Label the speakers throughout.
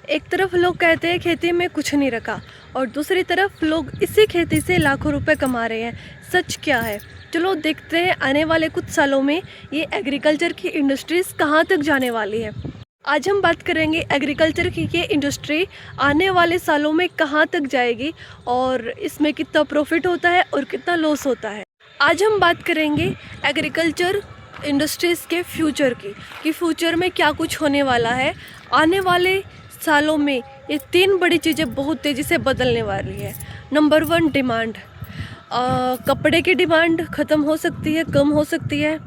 Speaker 1: एक तरफ लोग कहते हैं खेती में कुछ नहीं रखा और दूसरी तरफ लोग इसी खेती से लाखों रुपए कमा रहे हैं। सच क्या है? चलो देखते हैं आने वाले कुछ सालों में ये एग्रीकल्चर की इंडस्ट्रीज कहाँ तक जाने वाली है। आज हम बात करेंगे एग्रीकल्चर की ये इंडस्ट्री आने वाले सालों में कहाँ तक जाएगी और इसमें कितना प्रॉफिट होता है और कितना लॉस होता है। आज हम बात करेंगे एग्रीकल्चर इंडस्ट्रीज़ के फ्यूचर की कि फ्यूचर में क्या कुछ होने वाला है। आने वाले सालों में ये तीन बड़ी चीज़ें बहुत तेज़ी से बदलने वाली है। Number 1, demand. कपड़े की डिमांड ख़त्म हो सकती है, कम हो सकती है।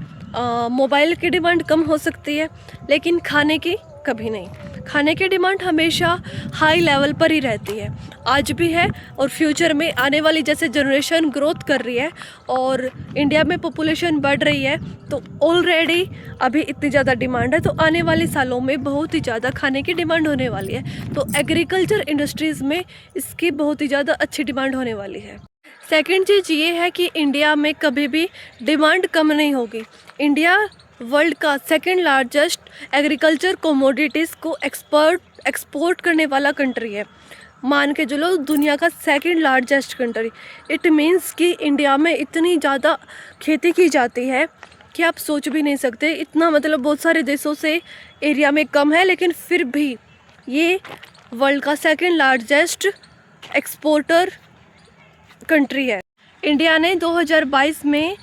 Speaker 1: मोबाइल की डिमांड कम हो सकती है, लेकिन खाने की कभी नहीं। खाने की डिमांड हमेशा हाई लेवल पर ही रहती है, आज भी है और फ्यूचर में आने वाली जैसे जनरेशन ग्रोथ कर रही है और इंडिया में पॉपुलेशन बढ़ रही है, तो ऑलरेडी अभी इतनी ज़्यादा डिमांड है, तो आने वाले सालों में बहुत ही ज़्यादा खाने की डिमांड होने वाली है। तो एग्रीकल्चर इंडस्ट्रीज़ में इसकी बहुत ही ज़्यादा अच्छी डिमांड होने वाली है। सेकंड चीज़ ये है कि इंडिया में कभी भी डिमांड कम नहीं होगी। इंडिया वर्ल्ड का सेकंड लार्जेस्ट एग्रीकल्चर कोमोडिटीज़ को एक्सपोर्ट करने वाला कंट्री है। मान के चलो दुनिया का second largest country. It means कि इंडिया में इतनी ज़्यादा खेती की जाती है कि आप सोच भी नहीं सकते। इतना मतलब बहुत सारे देशों से एरिया में कम है, लेकिन फिर भी ये वर्ल्ड का सेकंड लार्जेस्ट एक्सपोर्टर कंट्री है। इंडिया ने 2022 में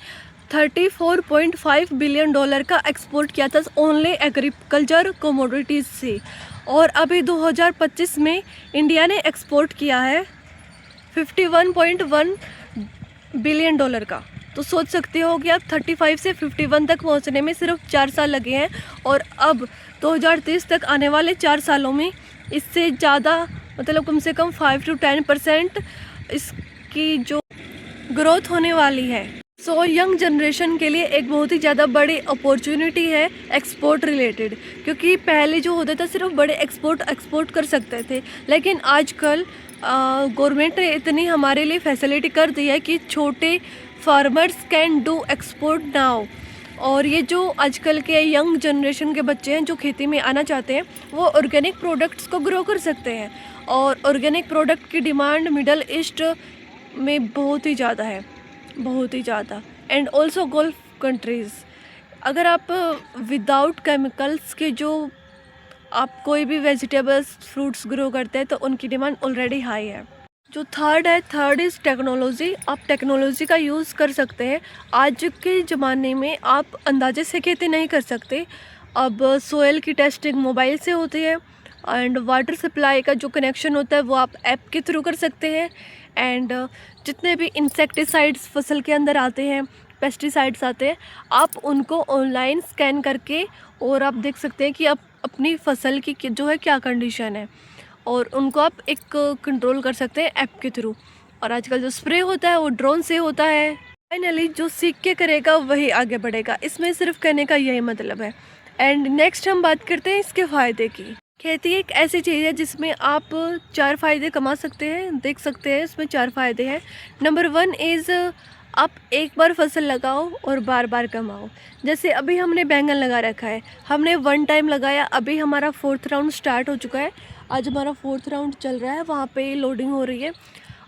Speaker 1: $34.5 बिलियन का एक्सपोर्ट किया था ओनली एग्रीकल्चर कमोडिटीज़ से, और अभी 2025 में इंडिया ने एक्सपोर्ट किया है $51.1 बिलियन का। तो सोच सकते हो कि आप 35 से 51 तक पहुंचने में सिर्फ 4 साल लगे हैं, और अब 2030 तक आने वाले 4 सालों में इससे ज़्यादा मतलब कम से कम 5 to 10% इसकी जो ग्रोथ होने वाली है। सो यंग जनरेशन के लिए एक बहुत ही ज़्यादा बड़ी अपॉर्चुनिटी है एक्सपोर्ट रिलेटेड, क्योंकि पहले जो होता था सिर्फ बड़े एक्सपोर्ट कर सकते थे, लेकिन आजकल गवर्नमेंट ने इतनी हमारे लिए फैसिलिटी कर दी है कि छोटे farmers can do export now. और ये जो आजकल के यंग जनरेशन के बच्चे हैं जो खेती में आना चाहते हैं, वो ऑर्गेनिक प्रोडक्ट्स को ग्रो कर सकते हैं, और ऑर्गेनिक प्रोडक्ट की डिमांड मिडल ईस्ट में बहुत ही ज़्यादा है, बहुत ही ज़्यादा, एंड ऑल्सो गल्फ कंट्रीज़। अगर आप विदाउट केमिकल्स के जो आप कोई भी वेजिटेबल्स फ्रूट्स ग्रो करते हैं तो उनकी डिमांड ऑलरेडी हाई है। जो थर्ड इज़ टेक्नोलॉजी। आप टेक्नोलॉजी का यूज़ कर सकते हैं। आज के ज़माने में आप अंदाजे से खेती नहीं कर सकते। अब सोयल की टेस्टिंग मोबाइल से होती है, एंड वाटर सप्लाई का जो कनेक्शन होता है वो आप ऐप के थ्रू कर सकते हैं। एंड जितने भी इंसेक्टिसाइड्स फसल के अंदर आते हैं, पेस्टिसाइड्स आते हैं, आप उनको ऑनलाइन स्कैन करके और आप देख सकते हैं कि आप अपनी फसल की जो है क्या कंडीशन है, और उनको आप एक कंट्रोल कर सकते हैं ऐप के थ्रू। और आजकल जो स्प्रे होता है वो ड्रोन से होता है। फाइनली जो सीख के करेगा वही आगे बढ़ेगा, इसमें सिर्फ कहने का यही मतलब है। एंड नेक्स्ट हम बात करते हैं इसके फ़ायदे की। खेती एक ऐसी चीज़ है जिसमें आप 4 फ़ायदे कमा सकते हैं, देख सकते हैं इसमें 4 फ़ायदे हैं। नंबर 1 इज़ आप एक बार फसल लगाओ और बार बार कमाओ। जैसे अभी हमने बैंगन लगा रखा है, हमने 1 टाइम लगाया, अभी हमारा 4th राउंड स्टार्ट हो चुका है। आज हमारा 4th राउंड चल रहा है, वहाँ पे लोडिंग हो रही है,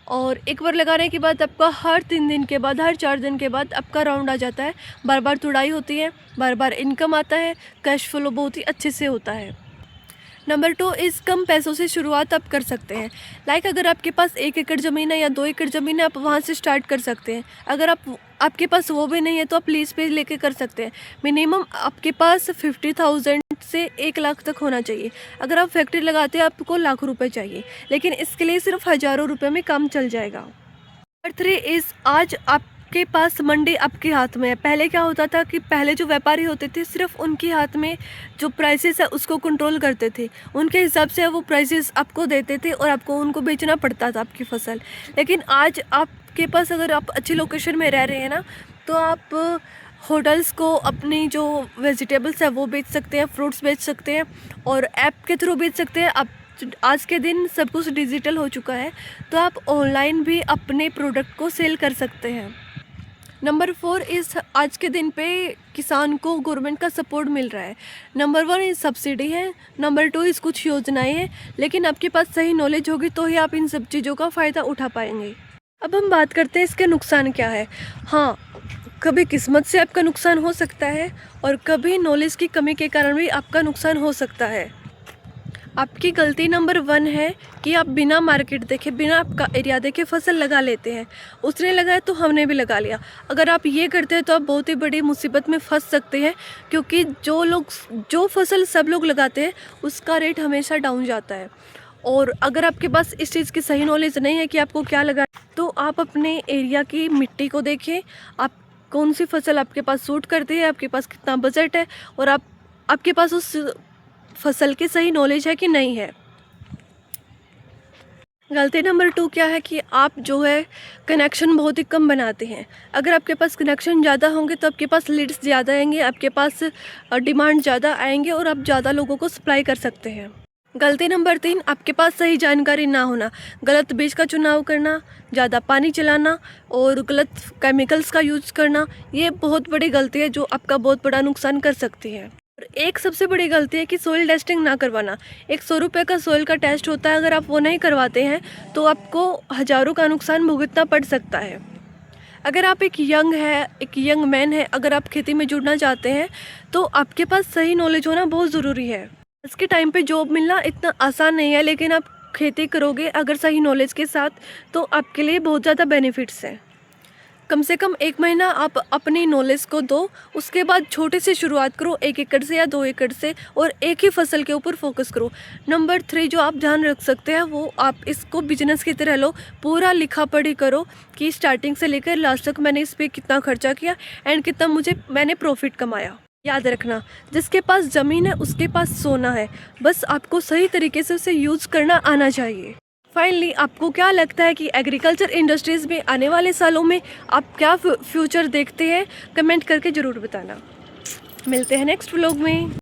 Speaker 1: और एक बार लगाने के बाद आपका हर 3 दिन के बाद, हर 4 दिन के बाद आपका राउंड आ जाता है। बार बार तुड़ाई होती है, बार बार इनकम आता है, कैश फ्लो बहुत ही अच्छे से होता है। नंबर 2 इज़ कम पैसों से शुरुआत आप कर सकते हैं। लाइक अगर आपके पास 1 एकड़ ज़मीन है या 2 एकड़ ज़मीन है, आप वहाँ से स्टार्ट कर सकते हैं। अगर आपके पास वो भी नहीं है तो आप लीज़ पे लेके कर सकते हैं। मिनिमम आपके पास 50,000 से 1 लाख तक होना चाहिए। अगर आप फैक्ट्री लगाते हैं आपको लाखों रुपए चाहिए, लेकिन इसके लिए सिर्फ हज़ारों रुपये में काम चल जाएगा। नंबर 3 इज़ आज आपके पास मंडी आपके हाथ में है। पहले क्या होता था कि पहले जो व्यापारी होते थे सिर्फ उनके हाथ में जो प्राइसेस है उसको कंट्रोल करते थे, उनके हिसाब से वो प्राइसेस आपको देते थे और आपको उनको बेचना पड़ता था आपकी फसल। लेकिन आज आपके पास अगर आप अच्छी लोकेशन में रह रहे हैं ना, तो आप होटल्स को अपनी जो वेजिटेबल्स है वो बेच सकते हैं, फ्रूट्स बेच सकते हैं, और ऐप के थ्रू बेच सकते हैं। आप आज के दिन सब कुछ डिजिटल हो चुका है, तो आप ऑनलाइन भी अपने प्रोडक्ट को सेल कर सकते हैं। नंबर 4 इस आज के दिन पे किसान को गवर्नमेंट का सपोर्ट मिल रहा है। नंबर 1 इस सब्सिडी है, नंबर 2 इस कुछ योजनाएं हैं, लेकिन आपके पास सही नॉलेज होगी तो ही आप इन सब चीज़ों का फ़ायदा उठा पाएंगे। अब हम बात करते हैं इसके नुकसान क्या है। हाँ, कभी किस्मत से आपका नुकसान हो सकता है और कभी नॉलेज की कमी के कारण भी आपका नुकसान हो सकता है। आपकी गलती नंबर 1 है कि आप बिना मार्केट देखे, बिना आपका एरिया देखे फसल लगा लेते हैं। उसने लगाया तो हमने भी लगा लिया। अगर आप ये करते हैं तो आप बहुत ही बड़ी मुसीबत में फंस सकते हैं, क्योंकि जो फसल सब लोग लगाते हैं उसका रेट हमेशा डाउन जाता है। और अगर आपके पास इस चीज़ की सही नॉलेज नहीं है कि आपको क्या लगाना, तो आप अपने एरिया की मिट्टी को देखें, आप कौन सी फसल आपके पास सूट करती है, आपके पास कितना बजट है और आपके पास उस फसल की सही नॉलेज है कि नहीं है। गलती नंबर 2 क्या है कि आप जो है कनेक्शन बहुत ही कम बनाते हैं। अगर आपके पास कनेक्शन ज़्यादा होंगे तो आपके पास लीड्स ज़्यादा आएंगे, आपके पास डिमांड ज़्यादा आएंगे और आप ज़्यादा लोगों को सप्लाई कर सकते हैं। गलती नंबर 3 आपके पास सही जानकारी ना होना, गलत बीज का चुनाव करना, ज़्यादा पानी चलाना और गलत केमिकल्स का यूज़ करना। ये बहुत बड़ी गलती है जो आपका बहुत बड़ा नुकसान कर सकती है। और एक सबसे बड़ी गलती है कि सोइल टेस्टिंग ना करवाना। एक 100 रुपये का सोइल का टेस्ट होता है, अगर आप वो नहीं करवाते हैं तो आपको हज़ारों का नुकसान भुगतना पड़ सकता है। अगर आप एक यंग मैन है, अगर आप खेती में जुड़ना चाहते हैं तो आपके पास सही नॉलेज होना बहुत ज़रूरी है। आज के टाइम पे जॉब मिलना इतना आसान नहीं है, लेकिन आप खेती करोगे अगर सही नॉलेज के साथ तो आपके लिए बहुत ज़्यादा बेनिफिट्स हैं। कम से कम 1 महीना आप अपनी नॉलेज को दो, उसके बाद छोटे से शुरुआत करो, 1 एकड़ से या 2 एकड़ से, और एक ही फसल के ऊपर फोकस करो। नंबर 3 जो आप ध्यान रख सकते हैं वो आप इसको बिजनेस की तरह लो। पूरा लिखा पढ़ी करो कि स्टार्टिंग से लेकर लास्ट तक मैंने इस पर कितना खर्चा किया एंड कितना मैंने प्रॉफिट कमाया। याद रखना, जिसके पास ज़मीन है उसके पास सोना है, बस आपको सही तरीके से उसे यूज़ करना आना चाहिए। फाइनली, आपको क्या लगता है कि एग्रीकल्चर इंडस्ट्रीज़ में आने वाले सालों में आप क्या फ्यूचर देखते हैं? कमेंट करके ज़रूर बताना। मिलते हैं नेक्स्ट व्लॉग में।